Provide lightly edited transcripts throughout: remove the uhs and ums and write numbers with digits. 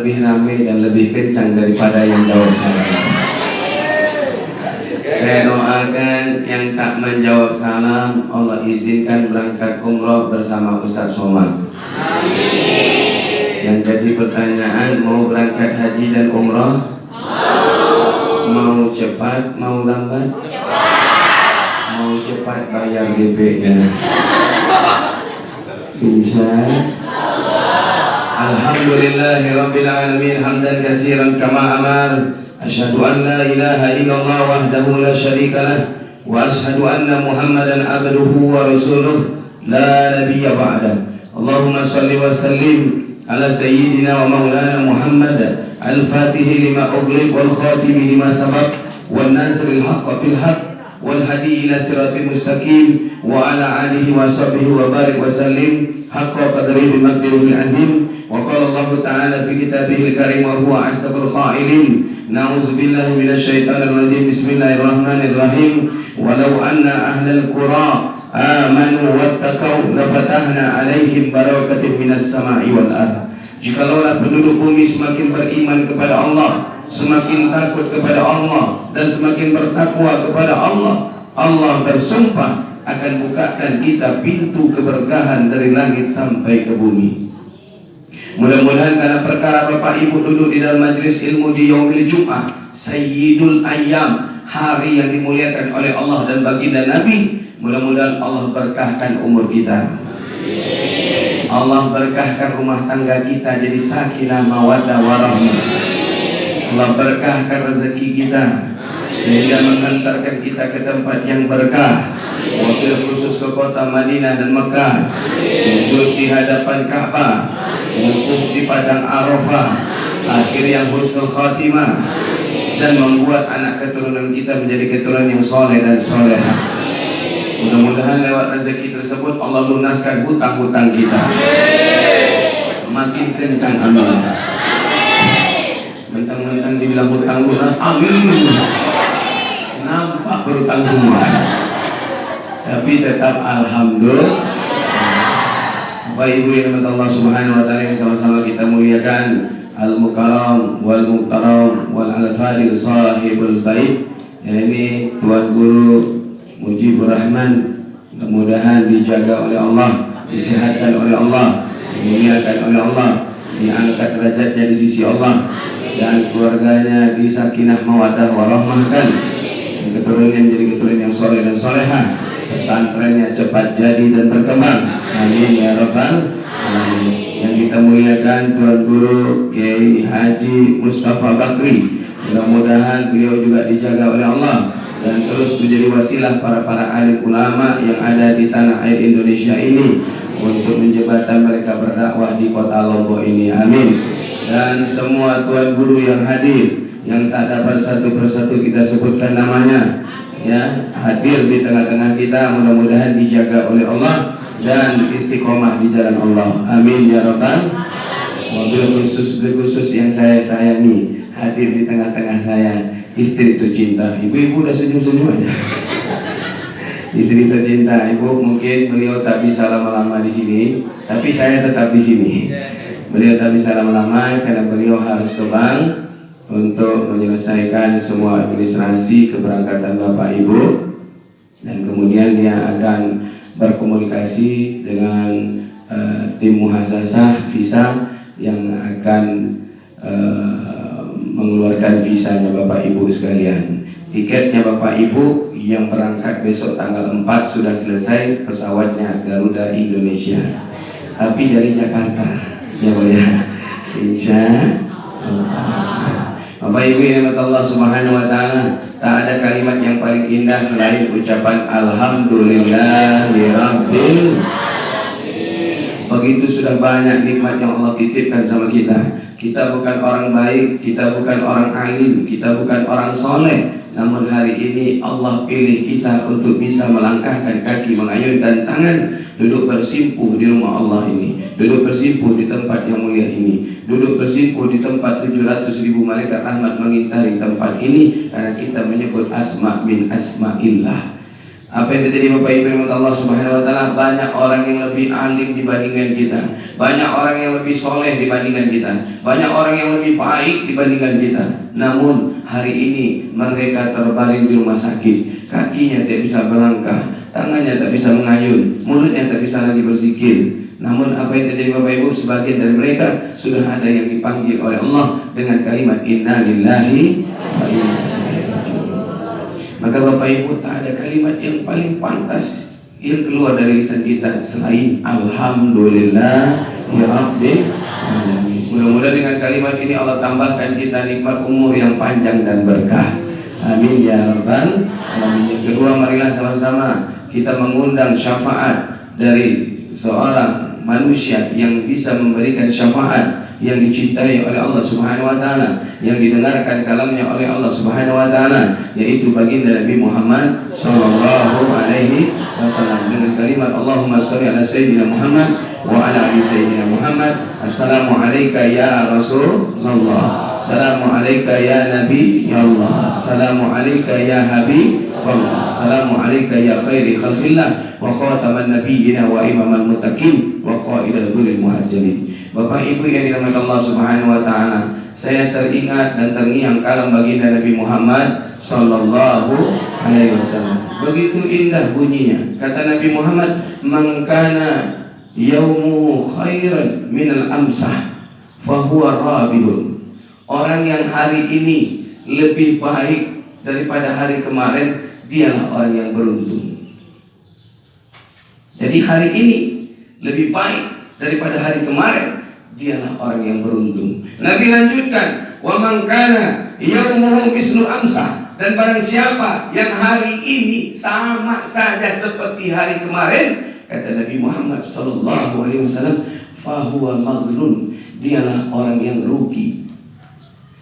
lebih ramai dan lebih kencang daripada yang jawab salam. Saya doakan yang tak menjawab salam, Allah izinkan berangkat umroh bersama Ustaz Somad. Yang jadi pertanyaan, mau berangkat haji dan umroh? Mau cepat, mau lambat? Mau cepat bayar DP-nya. Bisa. Alhamdulillahirabbil alamin hamdan katsiran kama amar. Asyhadu an la ilaha illallah wahdahu la syarika lah wa asyhadu anna Muhammadan abduhu wa rasuluh la nabiyya ba'da. Allahumma shalli wa sallim ala sayyidina wa maulana Muhammad al-fatih lima ughliq wal khatim lima sabaq wan nasril haqq bil haqq wal hadi ila siratal mustaqim wa ala alihi wa sahbihi wa barik wa sallim haqqa qadri bi maqdiril azim. Wa qala Allah ta'ala fi kitabihil karim wa huwa asdaqul qailin. Na'udzubillahi minasyaitonir rajim. Bismillahirrahmanirrahim. Walau anna ahlal qura amanu wattaqau lafatahna alaihim barakatin minas sama'i wal ardh. Jikalau penduduk bumi semakin beriman kepada Allah, semakin takut kepada Allah, dan semakin bertakwa kepada Allah, Allah bersumpah akan bukakan kita pintu keberkahan dari langit sampai ke bumi. Mudah-mudahan karena perkara Bapak Ibu duduk di dalam majlis ilmu di Yaumil Jum'ah, Sayyidul Ayyam, hari yang dimuliakan oleh Allah dan baginda Nabi, mudah-mudahan Allah berkahkan umur kita. Allah berkahkan rumah tangga kita jadi sakinah mawaddah warahmah. Allah berkahkan rezeki kita sehingga mengantarkan kita ke tempat yang berkah. Wabil khusus ke kota Madinah dan Mekah, sujud di hadapan Ka'bah, wukuf di padang Arafah, akhir yang husnul khatimah, dan membuat anak keturunan kita menjadi keturunan yang soleh dan solehah. Mudah-mudahan lewat rezeki tersebut Allah lunaskan hutang-hutang kita. Makin kencang amin. Mentang-mentang dibilang hutang lunas, amin. Nampak berhutang semua. Tapi tetap alhamdulillah. Bapak Ibu yang dirahmati Allah Subhanahu wa taala, yang sama-sama kita muliakan, Al-Mukarram wal Muhtaram wal Al-Fadil sahibul bait, ini Tuan Guru Mujibur Rahman, mudah-mudahan dijaga oleh Allah, disehatkan oleh Allah, dimuliakan oleh Allah, diangkat derajatnya di sisi Allah, dan keluarganya disakinah mawaddah warahmah, dan keturunannya menjadi keturunan yang soleh dan solehah, pesantrennya cepat jadi dan berkembang. Amin ya rabbal alamin. Yang kita muliakan Tuan Guru Kiai Haji Mustafa Bakri, mudah-mudahan beliau juga dijaga oleh Allah dan terus menjadi wasilah para alim ulama yang ada di tanah air Indonesia ini untuk menjembatkan mereka berdakwah di kota Lombok ini. Amin. Dan semua tuan guru yang hadir, yang tak dapat satu persatu kita sebutkan namanya, ya, hadir di tengah-tengah kita, mudah-mudahan dijaga oleh Allah dan istiqomah di jalan Allah. Amin ya rabbal. Mobil khusus yang saya sayangi hadir di tengah-tengah saya, istri tercinta. Ibu-ibu udah senyum-senyum aja. Istri tercinta, ibu mungkin beliau tak bisa lama-lama di sini, tapi saya tetap di sini. Beliau tak bisa lama-lama karena beliau harus ke bank untuk menyelesaikan semua administrasi keberangkatan Bapak Ibu, dan kemudian dia akan berkomunikasi dengan tim muhasasah visa yang akan mengeluarkan visanya Bapak Ibu sekalian. Tiketnya Bapak Ibu yang berangkat besok tanggal 4 sudah selesai, pesawatnya Garuda Indonesia, tapi dari Jakarta, ya boleh, insya Allah. Bapak Ibu yang dirahmati Allah Subhanahu wa taala, tak ada kalimat yang paling indah selain ucapan alhamdulillahirabbil. Begitu sudah banyak nikmat yang Allah titipkan sama kita. Kita bukan orang baik, kita bukan orang alim, kita bukan orang soleh, namun hari ini Allah pilih kita untuk bisa melangkahkan kaki, mengayunkan tangan, duduk bersimpuh di rumah Allah ini, duduk bersimpuh di tempat yang mulia ini, duduk bersimpuh di tempat 700.000 malaikat rahmat mengitari tempat ini, karena kita menyebut asma min asma'illah. Apa yang terjadi Bapak Ibu yang Allah Subhanahu wa taala, banyak orang yang lebih alim dibandingkan kita, banyak orang yang lebih soleh dibandingkan kita, banyak orang yang lebih baik dibandingkan kita. Namun hari ini mereka terbaring di rumah sakit, kakinya tak bisa melangkah, tangannya tak bisa mengayun, mulutnya tak bisa lagi berzikir. Namun apa yang terjadi Bapak Ibu, sebagian dari mereka sudah ada yang dipanggil oleh Allah dengan kalimat inna lillahi wa inna ilaihi raji'un. Maka Bapak Ibu, tak ada kalimat yang paling pantas yang keluar dari lisan kita selain alhamdulillah ya rabbil alamin. Mudah-mudahan dengan kalimat ini Allah tambahkan kita nikmat umur yang panjang dan berkah. Amin ya rabbal alamin. Yang kedua, marilah sama-sama kita mengundang syafaat dari seorang manusia yang bisa memberikan syafaat, yang dicintai oleh Allah Subhanahu wa taala, yang didengarkan kalamnya oleh Allah Subhanahu wa taala, yaitu baginda Nabi Muhammad sallallahu alaihi wasallam dengan kalimat Allahumma shalli ala sayyidina Muhammad wa ala ali sayyidina Muhammad. Assalamu alayka ya Rasulullah, assalamu alayka ya Nabi ya Allah, assalamu alayka ya Habib Allah, assalamu alayka ya khairi khalqillah wa khataman nabiyyina wa imamal muttaqin wa qaidal birril muhajirin. Bapak Ibu yang dirahmati Allah Subhanahu wa taala, saya teringat dan terngiang kalam baginda Nabi Muhammad sallallahu alaihi wasallam. Begitu indah bunyinya. Kata Nabi Muhammad, "Man kana yaumu khairan minal amsah fahuwa rabihun." Orang yang hari ini lebih baik daripada hari kemarin, dialah orang yang beruntung. Jadi hari ini lebih baik daripada hari kemarin, dialah orang yang beruntung. Nabi lanjutkan, "Wa man kana yaumuhu mislu amsah." Dan barang siapa yang hari ini sama saja seperti hari kemarin, kata Nabi Muhammad sallallahu alaihi wasallam, fahuwa maghlun, dialah orang yang rugi.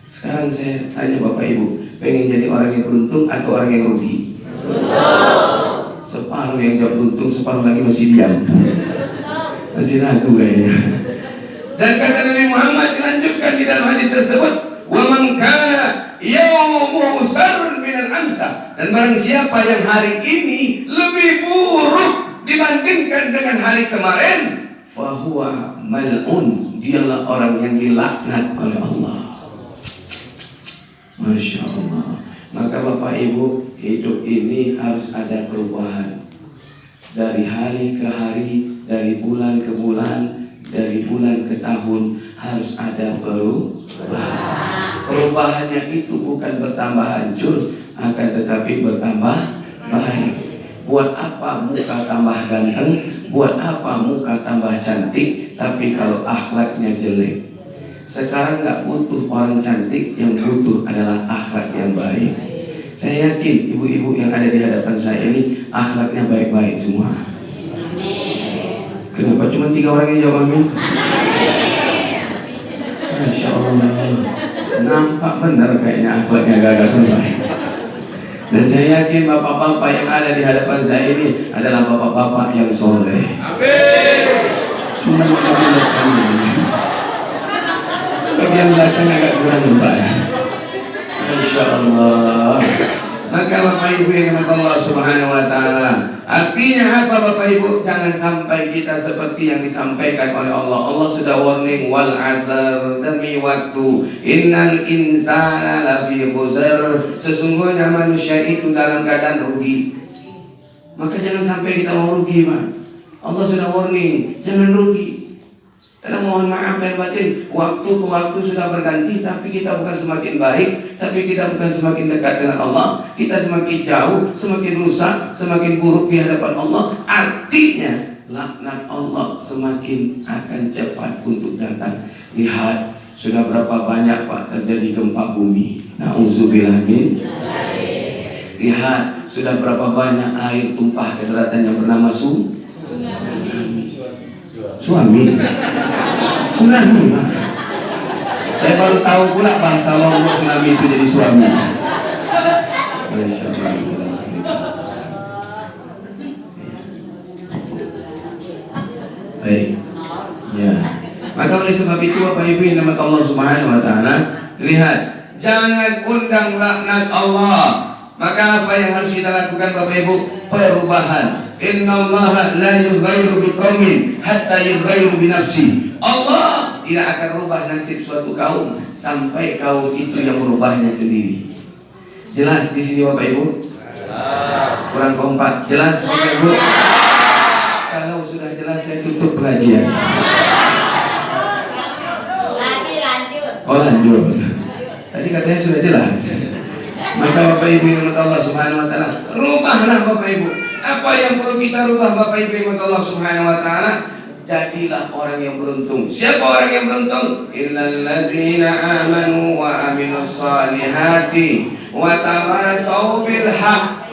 Sekarang saya tanya Bapak Ibu, pengen jadi orang yang beruntung atau orang yang rugi? Beruntung. Separuh yang jawab beruntung, separuh lagi masih diam. Masih ragu kayaknya. Dan kata Nabi Muhammad dilanjutkan di dalam hadis tersebut, wa man kana yaumuhu sarrun minal amsa. Dan barang siapa yang hari ini lebih buruk dibandingkan dengan hari kemarin, fahuwa mal'un, dialah orang yang dilaknat oleh Allah. Masya Allah. Maka Bapak Ibu, hidup ini harus ada perubahan. Dari hari ke hari, dari bulan ke bulan, dari bulan ke tahun, harus ada perubahan. Perubahannya itu bukan bertambah hancur, akan tetapi bertambah baik. Buat apa muka tambah ganteng, buat apa muka tambah cantik, tapi kalau akhlaknya jelek. Sekarang nggak butuh orang cantik, yang butuh adalah akhlak yang baik. Saya yakin ibu-ibu yang ada di hadapan saya ini akhlaknya baik-baik semua. Kenapa cuma 3 orang yang jawab amin? Masya Allah, nampak benar kayaknya akhlaknya gagah baik. Dan saya yakin bapak-bapak yang ada di hadapan saya ini adalah bapak-bapak yang soleh. Amin. Cuma bagian belakang agak kurang baik. Masya Allah. Maka Bapak Ibu yang dirahmati Allah Subhanahu wa taala, artinya apa Bapak Ibu? Jangan sampai kita seperti yang disampaikan oleh Allah. Allah sudah warning, wal asr, demi waktu, innal insana lafi khusr, sesungguhnya manusia itu dalam keadaan rugi. Maka jangan sampai kita mau rugi, Pak. Allah sudah warning, jangan rugi. Karena mohon maaf dan batin, waktu ke waktu sudah berganti, tapi kita bukan semakin baik, tapi kita bukan semakin dekat dengan Allah, kita semakin jauh, semakin rusak, semakin buruk di hadapan Allah. Artinya laknat Allah semakin akan cepat untuk datang. Lihat, sudah berapa banyak Pak terjadi gempa bumi. Nauzubillah min. Lihat, sudah berapa banyak air tumpah ke daratan yang bernama suami. Tsunami, Pak. Saya baru tahu pula bahasa Lombok tsunami itu jadi suami. Baik. Ya. Maka oleh sebab itu Bapak Ibu yang dirahmati Allah Subhanahu wa taala, lihat, jangan undang laknat Allah. Maka apa yang harus kita lakukan Bapak Ibu? Perubahan. Innallaha la yughayyiru biqaumin hatta yughayyiru bi nafsi. Allah tidak akan rubah nasib suatu kaum sampai kaum itu yang merubahnya sendiri. Jelas di sini Bapak Ibu? Kurang kompak. Jelas Bapak Ibu? Kalau sudah jelas saya tutup pengajian. Oh lanjut. Tadi katanya sudah jelas. Maka Bapak Ibu yang dirahmati Allah Subhanahu wa taala, rubahlah Bapak Ibu. Apa yang perlu kita rubah Bapak Ibu yang dirahmati Allah Subhanahu wa taala? Jadilah orang yang beruntung. Siapa orang yang beruntung? Illal ladzina amanu wa amilus solihati wa tawasau bil haqq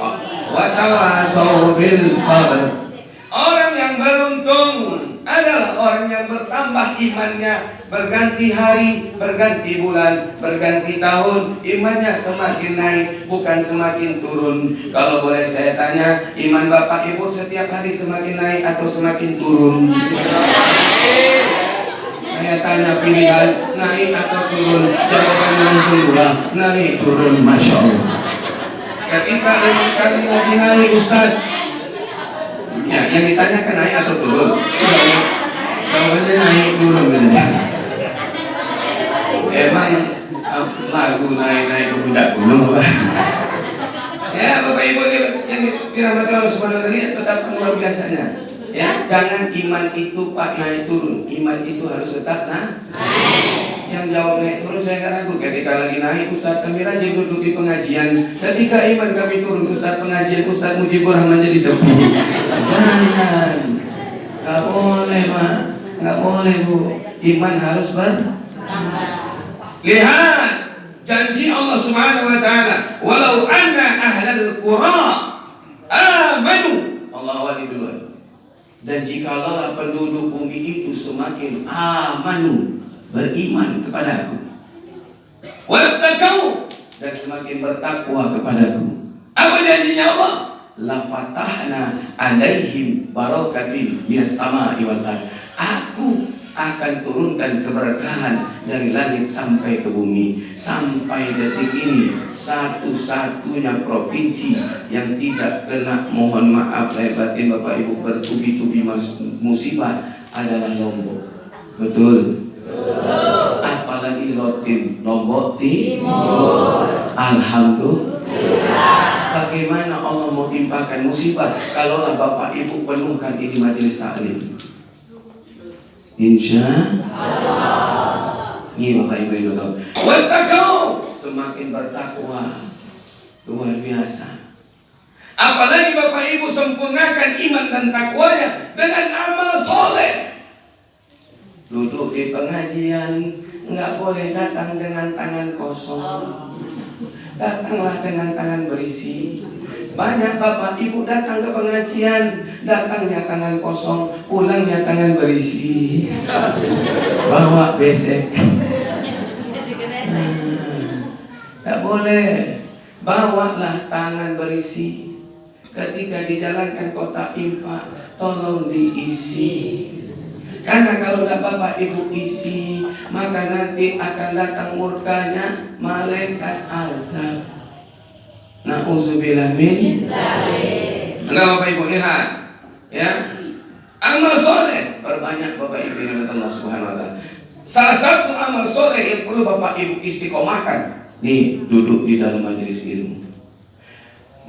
wa tawasau bil sabr. Orang yang beruntung adalah orang yang bertambah imannya, berganti hari, berganti bulan, berganti tahun, imannya semakin naik, bukan semakin turun. Kalau boleh saya tanya, iman Bapak Ibu setiap hari semakin naik atau semakin turun? Saya tanya pilihan, naik atau turun? Jawabannya langsung dua, naik turun, Masya Allah. Ketika iman kami lagi naik Ustaz, ya, yang ditanyakan naik atau turun? Jawabannya naik turun. Emang lagu naik-naik ke puncak gunung. Ya Bapak Ibu yang dirahmati Allah Subhanahu wa taala, tetap luar biasanya. Ya, jangan iman itu Pak naik turun. Iman itu harus tetap naik. Yang jawab naik turun saya nggak ragu. Ketika lagi naik Ustaz kami rajin duduk di pengajian. Ketika iman kami turun Ustaz pengajian Ustaz Mujibur Rahman jadi sepi. Jangan. Nggak boleh Pak. Nggak boleh Bu. Iman harus lihat janji Allah Subhanahu wa taala, walau anna ahlal qura amanu. Allah wali duluan. Dan jikalau penduduk bumi itu semakin amanu, beriman kepadaku, wattaqau, dan semakin bertakwa kepadaku, apa janjinya Allah? La fatahna alaihim barakatin minas sama'i wal ardh. Aku akan turunkan keberkahan dari langit sampai ke bumi. Sampai detik ini satu-satunya provinsi yang tidak kena, mohon maaf lahir batin Bapak Ibu, bertubi-tubi musibah adalah Lombok. Betul? Apalagi Lombok Timur. Alhamdulillah. Bagaimana Allah mau timpakan musibah kalaulah Bapak Ibu penuhkan ini majelis taklim? Insya Allah. Ini Bapak Ibu itu tahu. Wattaqau, semakin bertakwa, luar biasa. Apalagi Bapak Ibu sempurnakan iman dan takwanya dengan amal soleh. Duduk di pengajian nggak boleh datang dengan tangan kosong. Datanglah dengan tangan berisi. Banyak Bapak Ibu datang ke pengajian, datangnya tangan kosong, pulangnya tangan berisi. Bawa besek. Tak boleh. Bawalah tangan berisi. Ketika dijalankan kotak infak, tolong diisi. Karena kalau Bapak Ibu isi, maka nanti akan datang murkanya malaikat azab. Na'udzubillah min dzalik. Enggak Bapak Ibu lihat, ya. Amal soleh perbanyak Bapak Ibu yang Allah Subhanahu wa taala. Salah satu amal soleh yang perlu Bapak Ibu istiqomahkan, nih duduk di dalam majelis ilmu.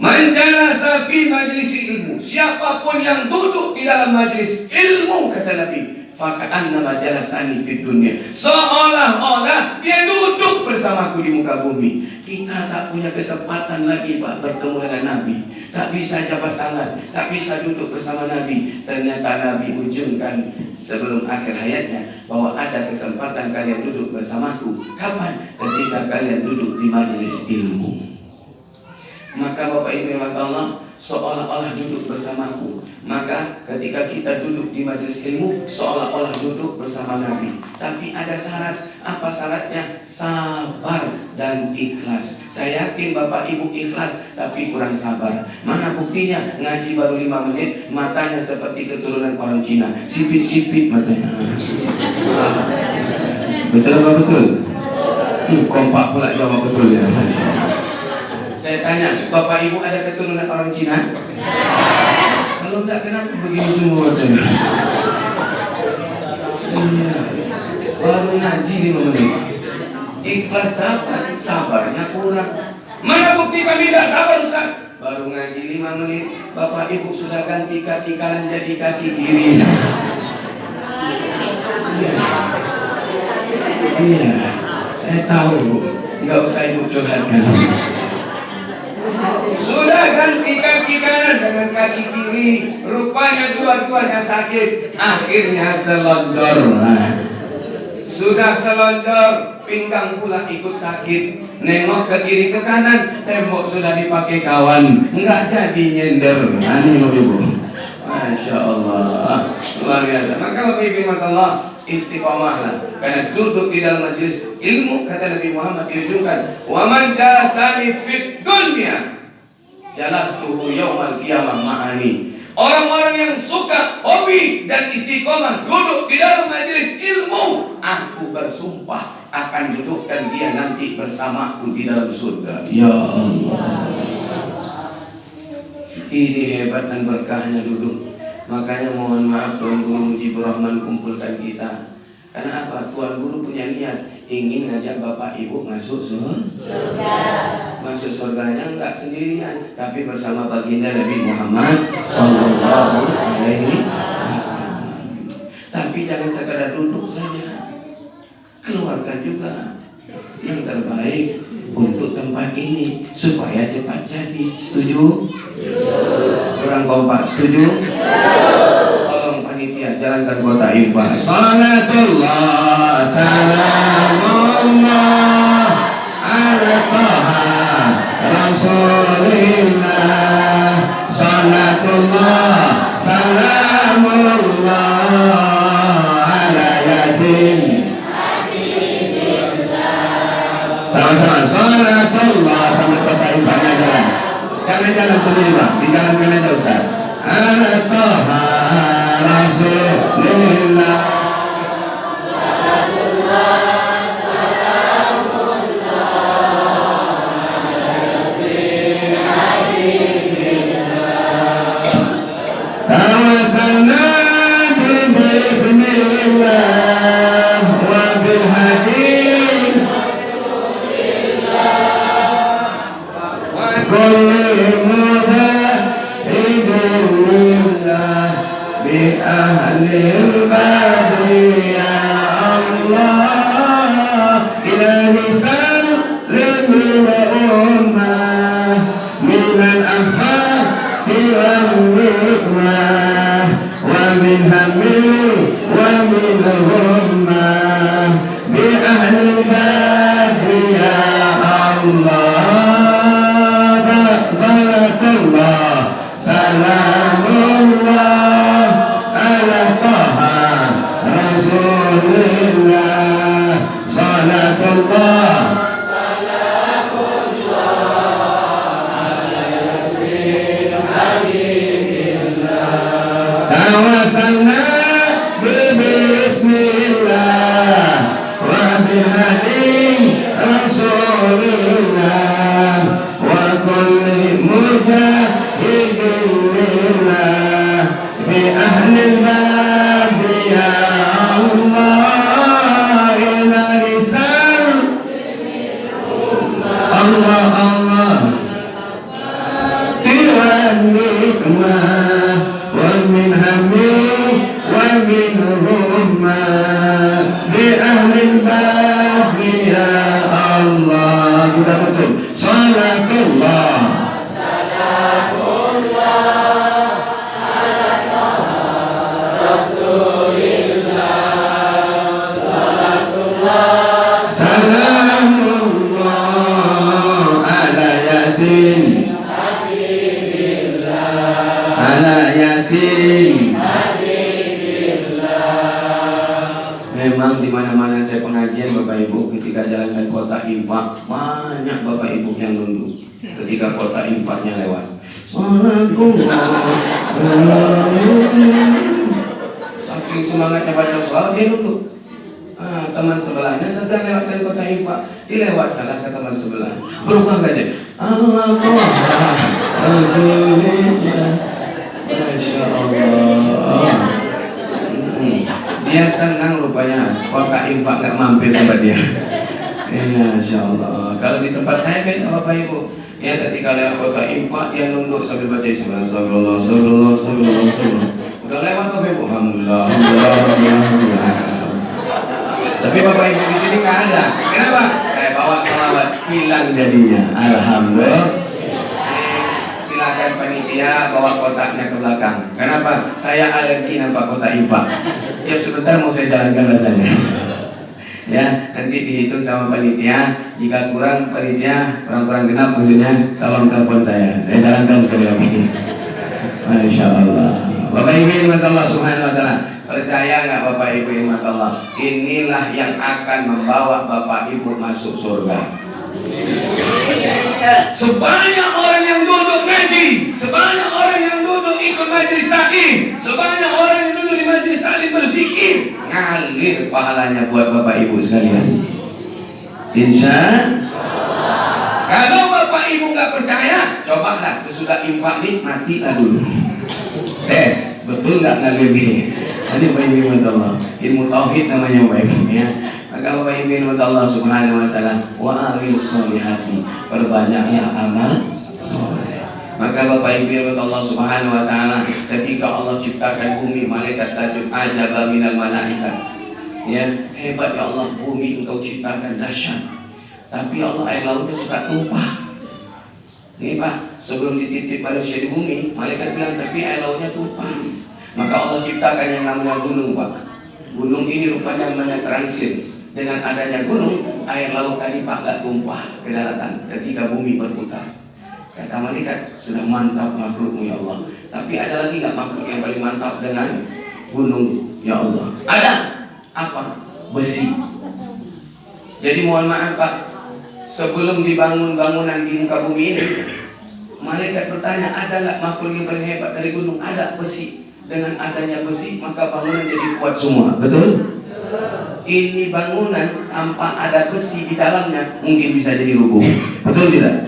Man jalasa fi majelis ilmu, siapapun yang duduk di dalam majelis ilmu, kata Nabi, faka'annama jalasani fid dunya, seolah-olah dia duduk bersamaku di muka bumi. Kita tak punya kesempatan lagi Pak bertemu dengan Nabi, tak bisa jabat tangan, tak bisa duduk bersama Nabi. Ternyata Nabi ujungkan sebelum akhir hayatnya bahwa ada kesempatan kalian duduk bersamaku. Kapan? Ketika kalian duduk di majelis ilmu. Maka Bapak Ibu yang Allah, seolah-olah duduk bersamaku. Maka ketika kita duduk di majelis ilmu, seolah-olah duduk bersama Nabi. Tapi ada syarat. Apa syaratnya? Sabar dan ikhlas. Saya yakin Bapak Ibu ikhlas, tapi kurang sabar. Mana buktinya? Ngaji baru 5 menit, matanya seperti keturunan orang Cina. Sipit-sipit matanya. Betul apa betul? Kompak pula jawab betul ya. Saya tanya, Bapak Ibu ada keturunan orang Cina? Kalau enggak, kenapa begini semua? Iya, baru ngaji 5 menit. Ikhlas dapat, sabarnya kurang. Mana bukti kami tidak sabar, Ustaz? Baru ngaji 5 menit, Bapak Ibu sudah ganti kaki kanan jadi kaki kiri. Iya, saya tahu, nggak usah Ibu curhatkan. Sudah ganti kaki kanan dengan kaki kiri, rupanya dua-duanya sakit, akhirnya selonjor. Sudah selonjor, pinggang pula ikut sakit. Nengok ke kiri ke kanan, tembok sudah dipakai kawan, nggak jadi nyender. Ini Ibu, Masya Allah, luar biasa. Maka Bapak Ibu Allah, istiqomahlah, karena duduk di dalam majelis ilmu, kata Nabi Muhammad diujungkan, wa man jalasani fid dunya jalastuhu yaumal qiyamah ma'ani. Orang-orang yang suka hobi dan istiqomah duduk di dalam majelis ilmu, aku bersumpah akan dudukkan dia nanti bersamaku di dalam surga. Ya Allah, ini hebat dan berkahnya duduk. Makanya mohon maaf Tuan Guru Mujibur Rahman kumpulkan kita. Karena apa? Tuan Guru punya niat ingin ngajak Bapak Ibu masuk surga. Masuk surganya enggak sendirian, tapi bersama baginda Nabi Muhammad Sallallahu Alaihi Wasallam. Tapi jangan sekadar duduk saja, keluarkan juga yang terbaik untuk tempat ini supaya cepat jadi. Setuju? Kurang kompak, setuju? Tolong panitia jalankan kota infak. Salatullah salamullah ala taha rasulillah. Salatullah salamullah ala yasin. Sama-sama, salatullah sama kota infaknya jalan. Karena jalan sendiri Pak, di jalan kan aja Ustaz. Ala taha rasulillah. Salatullah salamullah ala yasin habibillah. Tawasalna bismillah wa bil hadin rasulillah wa kulli mudahidullah bi ahlil badri ya Allah ila misal lil ummah minal afati wal hikmah wa min hamil wa min ummah bi ahlil badri ya Allah. Salamullah ala taha rasulillah. Salatullah salamullah ala yasin habibillah. Tawasalna bismillah wa bil hadin rasulillah wa kulli mujahidillah bi ahlil babi ya Allah ila risal Allah Allah tiwan nikmah wa min hamil wa min rumah bi ahlil babi ya Allah. Kita betul. Salatullah salamullah ala taha rasulillah. Salatullah salamullah ala yasin habibillah. Ala yasin habibillah. Memang di mana-mana saya pengajian Bapak Ibu, ketika jalankan kota infak, banyak Bapak Ibu yang nunduk ketika kota infaknya lewat. Saking semangatnya baca sholat dia nunduk. Teman sebelahnya sedang lewatkan kota infak, dilewatkanlah ke teman sebelah. Berubah gak dia? Allah Rasulullah, Masya Allah. Dia senang rupanya kota infak gak mampir tempat dia. Ya, Masya Allah. Kalau di tempat saya kan Bapak Ibu, ya ketika lewat kota infak dia nunduk sambil baca Subhanallah, Subhanallah, Subhanallah. Udah lewat Bapak Ibu, Alhamdulillah, Alhamdulillah. Tapi Bapak Ibu di sini nggak ada. Kenapa? Saya bawa selawat, hilang jadinya. Alhamdulillah. Silakan panitia bawa kotaknya ke belakang. Kenapa? Saya alergi nampak kotak infak. Tiap sebentar mau saya jalankan rasanya. Ya, nanti dihitung sama panitia. Jika kurang panitia, kurang genap maksudnya, tolong telepon saya jalankan sekali lagi. Masya Allah. Bapak Ibu yang Allah Subhanahu Wa Taala, percaya nggak Bapak Ibu yang Allah? Inilah yang akan membawa Bapak Ibu masuk surga. Sebanyak orang yang duduk ngaji, sebanyak orang yang duduk ikut majelis taklim, sebanyak orang yang duduk di majelis taklim berzikir, ngalir pahalanya buat Bapak Ibu sekalian. Insya Allah. Kalau Bapak Ibu nggak percaya, cobalah sesudah infak nih matilah dulu. Tes, betul nggak ngalir nih? Ini Bapak Ibu Allah, ilmu tauhid namanya Bapak Ibu ya. Maka Bapak Ibu Allah Subhanahu Wa Taala, wa amil solihati, perbanyaknya amal soleh. Maka Bapak Ibu Allah Subhanahu Wa Taala, ketika Allah ciptakan bumi, malaikat tajud ajaba minal malaikat. Ya, hebat ya Allah, bumi engkau ciptakan dahsyat. Tapi Allah air lautnya suka tumpah. Nih Pak, sebelum dititip manusia di bumi, malaikat bilang tapi air lautnya tumpah. Maka Allah ciptakan yang namanya gunung Pak. Gunung ini rupanya menetralisir. Dengan adanya gunung, air laut tadi Pak gak tumpah ke daratan ketika bumi berputar. Kata malaikat, sudah mantap makhlukmu ya Allah. Tapi ada lagi gak makhluk yang paling mantap dengan gunung ya Allah? Ada. Apa? Besi. Jadi mohon maaf Pak, sebelum dibangun bangunan di muka bumi ini, malaikat bertanya, ada nggak makhluk yang paling hebat dari gunung? Ada, besi. Dengan adanya besi, maka bangunan jadi kuat semua. Betul? Ini bangunan tanpa ada besi di dalamnya mungkin bisa jadi rubuh. Betul tidak?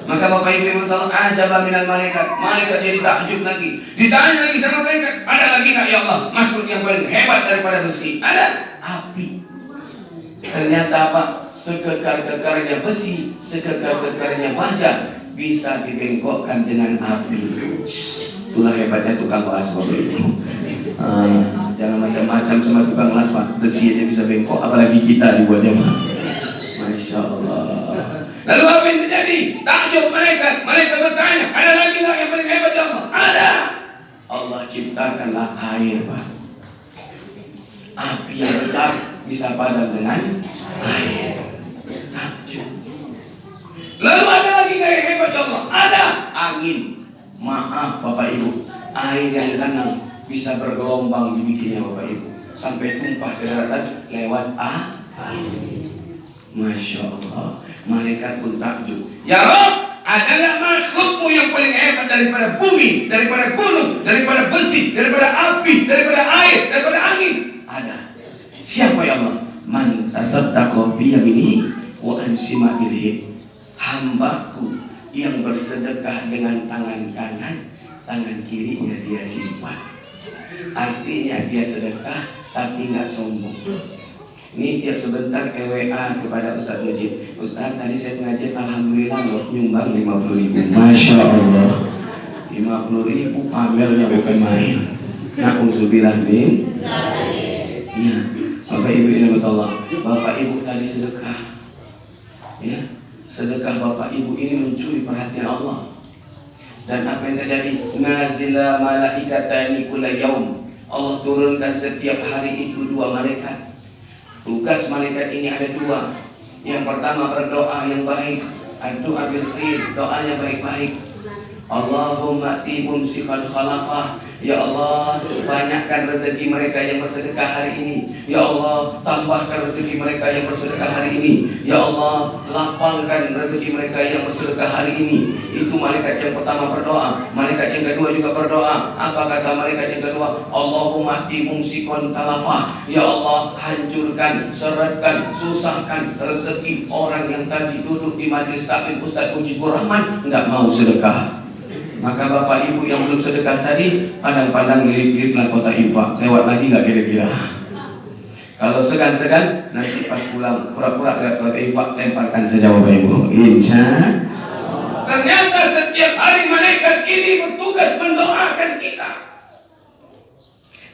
Maka Bapak Ibu yang tahu, ajaba minal malaikat. Malaikat jadi takjub lagi. Ditanya lagi sama malaikat, ada lagi nggak ya Allah makhluk yang paling hebat daripada besi? Ada, api. Ternyata Pak, sekekar-kekarnya besi, sekekar-kekarnya baja bisa dibengkokkan dengan api. Itulah hebatnya tukang las Bapak Ibu. Jangan macam-macam sama tukang las Pak. Besi aja bisa bengkok, apalagi kita dibuatnya Pak. Masya Allah. Lalu apa yang terjadi? Takjub malaikat. Malaikat bertanya, ada lagi nggak yang paling hebat ya Allah? Ada. Allah ciptakanlah air Pak. Api yang besar bisa padam dengan air. Takjub. Lalu ada lagi nggak yang hebat ya Allah? Ada. Angin. Maaf Bapak Ibu, air yang tenang bisa bergelombang dibikinnya Bapak Ibu sampai tumpah ke daratan lewat air. Masya Allah. Malaikat pun takjub. Ya Rabb, ada nggak makhlukmu yang paling hebat daripada bumi, daripada gunung, daripada besi, daripada api, daripada air, daripada angin? Ada. Siapa ya Allah? Man tasaddaqa bi yaminihi wa ansima ilaihi. Hambaku yang bersedekah dengan tangan kanan, tangan kirinya dia simpan. Artinya dia sedekah tapi nggak sombong. Ini tiap sebentar WA kepada Ustaz Mujib. Ustaz, tadi saya pengajian alhamdulillah loh, nyumbang 50.000. Masya Allah. 50.000 pamernya bukan main. Na'udzubillah min. Ya, Bapak Ibu yang Allah, Bapak Ibu tadi sedekah. Ya, sedekah Bapak Ibu ini mencuri perhatian Allah. Dan apa yang terjadi? Nazila malaikatani kulla yaum. Allah turunkan setiap hari itu 2 malaikat. Tugas malaikat ini ada 2. Yang pertama berdoa yang baik, doa bil khair, doanya baik-baik. Allahumma ati mumsikal khalafah, Ya Allah, banyakkan rezeki mereka yang bersedekah hari ini. Ya Allah, tambahkan rezeki mereka yang bersedekah hari ini. Ya Allah, lapangkan rezeki mereka yang bersedekah hari ini. Itu malaikat yang pertama berdoa. Malaikat yang kedua juga berdoa. Apa kata malaikat yang kedua? Allahumma ati mumsikon talafa. Ya Allah, hancurkan, seretkan, susahkan rezeki orang yang tadi duduk di majlis taklim Ustaz Mujibur Rahman enggak mau sedekah. Maka bapak ibu yang belum sedekah tadi, pandang-pandang mirip-miriplah kota infak. Lewat lagi nggak kira-kira? Kalau segan-segan, nanti pas pulang pura-pura nggak kota infak, lemparkan saja bapak ibu. Insya. Ternyata setiap hari malaikat ini bertugas mendoakan kita.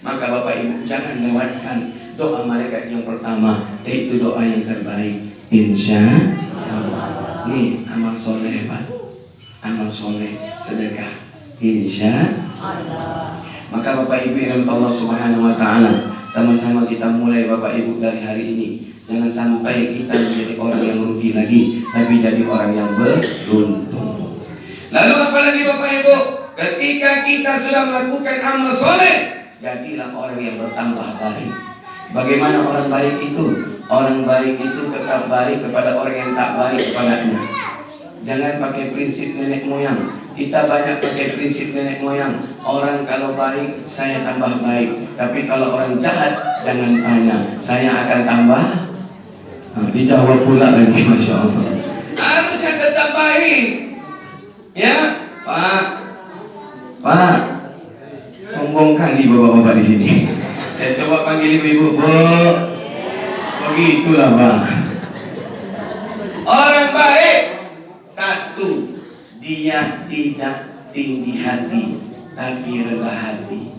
Maka bapak ibu jangan lewatkan doa malaikat yang pertama, yaitu doa yang terbaik. Insya Allah. Nih amal soleh pak. Amal soleh sedekah insya Allah. Maka bapak ibu yang Allah subhanahu wa ta'ala, sama-sama kita mulai bapak ibu dari hari ini. Jangan sampai kita menjadi orang yang rugi lagi, tapi jadi orang yang beruntung. Lalu apalagi bapak ibu, ketika kita sudah melakukan amal soleh, jadilah orang yang bertambah baik. Bagaimana orang baik itu? Orang baik itu tetap baik kepada orang yang tak baik kepadanya. Jangan pakai prinsip nenek moyang. Kita banyak pakai prinsip nenek moyang. Orang kalau baik, saya tambah baik. Tapi kalau orang jahat, jangan tanya, saya akan tambah. Dijawab pula lagi, Masya Allah. Harusnya tetap baik. Ya, Pak. Sombong kali bapak-bapak di sini. Saya coba panggil ibu-ibu, Bu. Begitulah, Pak. Orang baik. Satu, dia tidak tinggi hati, tapi rendah hati.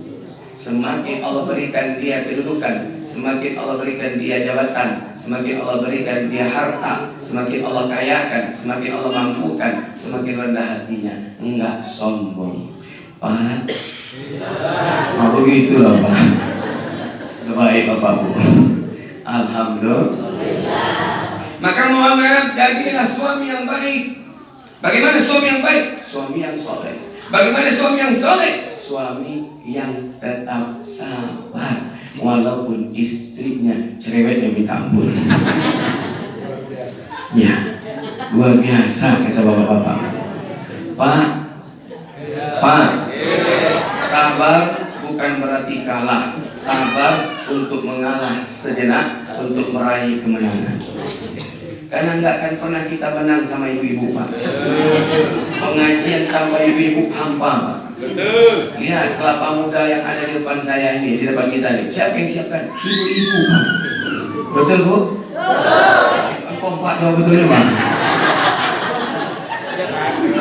Semakin Allah berikan dia kedudukan, semakin Allah berikan dia jabatan, semakin Allah berikan dia harta, semakin Allah kayakan, semakin Allah mampukan, semakin rendah hatinya. Enggak sombong. Pak, aku gitulah Pak. Baik Bapak Bu. Alhamdulillah. Maka mohon maaf, jadilah suami yang baik. Bagaimana suami yang baik? Suami yang soleh. Bagaimana suami yang soleh? Suami yang tetap sabar walaupun istrinya cerewetnya minta ampun. Ya, luar biasa kata bapak-bapak. Pak, sabar bukan berarti kalah. Sabar untuk mengalah sejenak untuk meraih kemenangan. Karena nggak akan pernah kita menang sama ibu-ibu Pak. Pengajian tanpa ibu-ibu hampa Pak. Lihat kelapa muda yang ada di depan saya ini, di depan kita ini. Siapa yang siapkan? Ibu-ibu Pak. Betul Bu? Kompak dong betulnya Pak.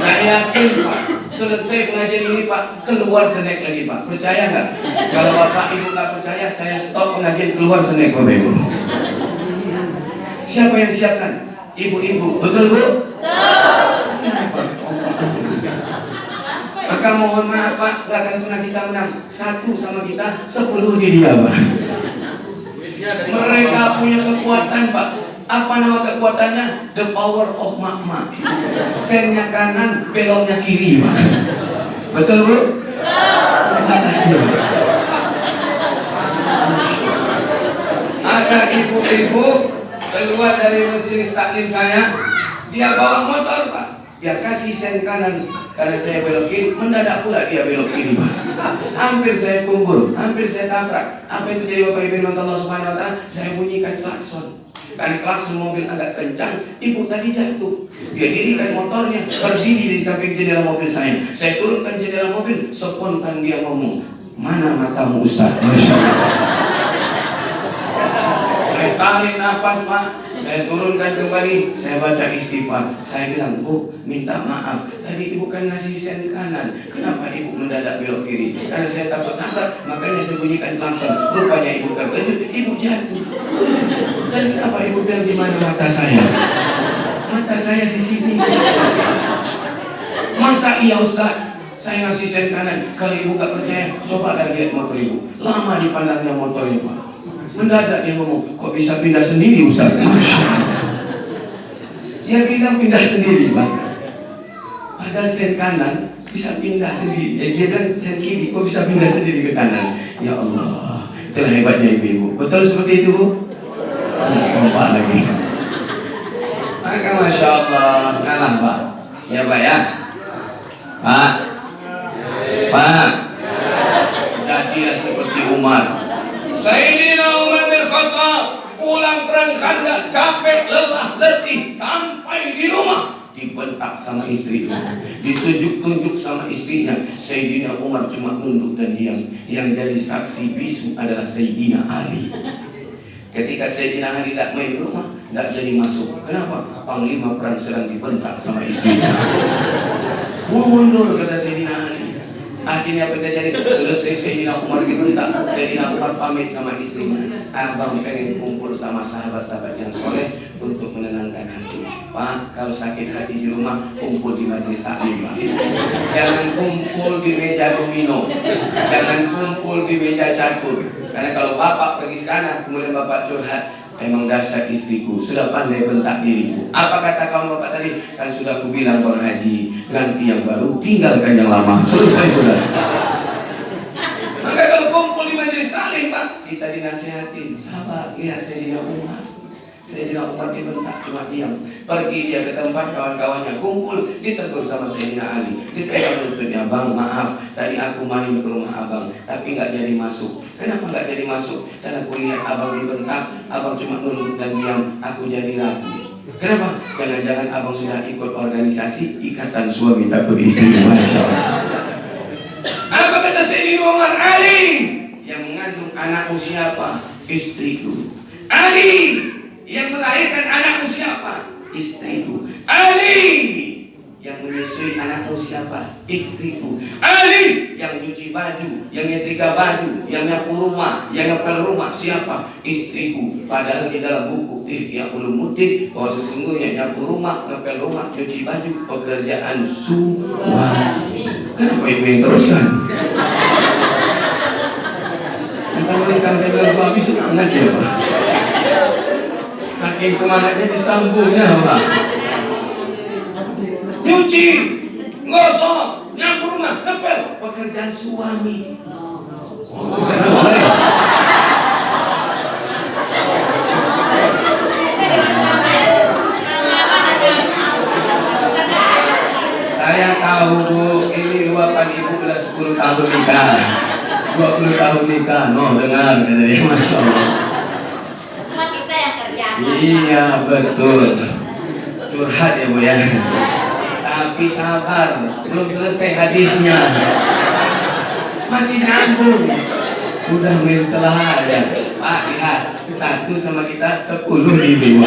Saya yakin Pak, selesai pengajian ini Pak, keluar snack lagi Pak. Percaya nggak? Kalau Bapak Ibu nggak percaya, saya stop pengajian, keluar snack Bapak Ibu. Siapa yang siapkan? Ibu-ibu. Betul Bu? Maka mohon maaf Pak, gak akan pernah kita menang. Satu sama kita, 10 di dia Pak. Mereka punya kekuatan Pak. Apa nama kekuatannya? The power of makma. Sennya kanan, beloknya kiri Pak. Betul Bu? Ada ibu-ibu keluar dari majelis taklim saya, dia bawa motor Pak, dia kasih sen kanan karena saya belok kiri, mendadak pula dia belok kiri Pak. Hampir saya kumpul, hampir saya tabrak. Apa itu jadi Bapak Ibu Allah Subhanahu Wa Taala? Saya bunyikan klakson. Karena klakson mobil agak kencang, ibu tadi jatuh. Dia dirikan motornya, berdiri di samping jendela mobil saya. Saya turunkan jendela mobil, spontan dia ngomong, mana matamu Ustaz? Masya Allah. Saya tarik nafas Pak, saya turunkan kembali, saya baca istighfar. Saya bilang, Bu, minta maaf, tadi ibu kan ngasih sen kanan, kenapa ibu mendadak belok kiri? Karena saya takut tabrak, makanya saya bunyikan klakson. Rupanya ibu terkejut, ibu jatuh. Dan kenapa ibu bilang di mana mata saya? Mata saya di sini. Masa iya Ustaz? Saya ngasih sen kanan. Kalau ibu gak percaya, coba lihat motor ibu. Lama dipandangnya motornya Pak. Mendadak dia ngomong, kok bisa pindah sendiri Ustaz? Masya Allah. Dia bilang pindah sendiri Pak. Pada sen kanan bisa pindah sendiri. Dia kan kiri, kok bisa pindah sendiri ke kanan? Ya Allah, itulah hebatnya ibu-ibu. Betul seperti itu, Bu? Bapak lagi. Maka Masya Allah, ngalah Pak. Ya Pak ya. Pak. Pak. Jadilah seperti Umar. Sayyidina Umar bin Khattab pulang perang Khandaq, capek, lelah, letih, sampai di rumah dibentak sama istrinya, ditunjuk-tunjuk sama istrinya. Sayyidina Umar cuma nunduk dan diam. Yang jadi saksi bisu adalah Sayyidina Ali. Ketika Sayyidina Ali tidak main rumah, tidak jadi masuk. Kenapa? Panglima perang sedang dibentak sama istrinya. Mundur, kata Sayyidina Ali. Akhirnya apa terjadi? Selesai Sayyidina Umar dibentak, Sayyidina Umar pamit sama istrinya. Abang pengen kumpul sama sahabat-sahabat yang soleh untuk menenangkan hati. Pak, kalau sakit hati di rumah, kumpul di majelis taklim, Pak. Jangan kumpul di meja domino, jangan kumpul di meja catur. Karena kalau bapak pergi sana, kemudian bapak curhat, emang dasar istriku, sudah pandai bentak diriku. Apa kata kawan bapak tadi? Kan sudah aku bilang Bang Haji, ganti yang baru, tinggalkan yang lama. Selesai sudah. Maka kalau kumpul di majelis taklim, Pak, kita dinasihatin, sabar, lihat Sayyidina Umar. Sayyidina Umar dibentak, cuma diam. Pergi dia ke tempat kawan-kawannya, kumpul, ditegur sama Sayyidina Ali. Dipegang lututnya, Bang, maaf, tadi aku main ke rumah abang, tapi nggak jadi masuk. Kenapa nggak jadi masuk? Karena aku lihat abang dibentak, abang cuma nunduk dan diam, aku jadi ragu. Kenapa? Jangan-jangan abang sudah ikut organisasi Ikatan Suami Takut Istri. Masya Allah. Apa kata Sayyidina Umar? Ali yang mengandung anakmu siapa? Istriku. Ali yang melahirkan anakmu siapa? Istriku. Ali yang menyusui anakmu siapa? Istriku. Ali yang nyuci baju, yang nyetrika baju, yang nyapu rumah, yang ngepel rumah siapa? Istriku. Padahal di dalam buku Ihya Ulumuddin bahwa sesungguhnya nyapu rumah, ngepel rumah, cuci baju pekerjaan suami. Kenapa ibu yang teruskan? Kita menikah dengan suami semangat ya Pak. Saking semangatnya disambungnya Pak. Nyuci, ngosok, nyapu rumah, ngepel, pekerjaan suami. Saya tahu Bu, ini luapan ibu sudah 10 tahun nikah, 20 tahun nikah. No, dengar, Masya Allah. Cuma kita yang kerja. Iya betul. Curhat ya Bu ya. Tapi sabar, belum selesai hadisnya. Masih nyambung. Udah setelah ada. Pak lihat, 1 sama kita 10 ribu.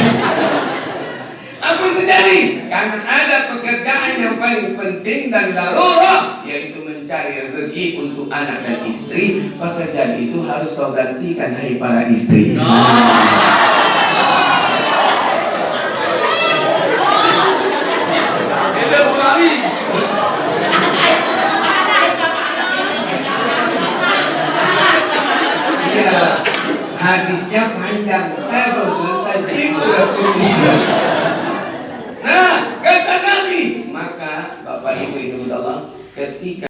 Apa yang terjadi? Karena ada pekerjaan yang paling penting dan darurat, yaitu mencari rezeki untuk anak dan istri. Pekerjaan itu harus kau gantikan, hai para istri. Hadisnya panjang, saya baru selesai Nah, kata Nabi, maka Bapak Ibu Allah, ketika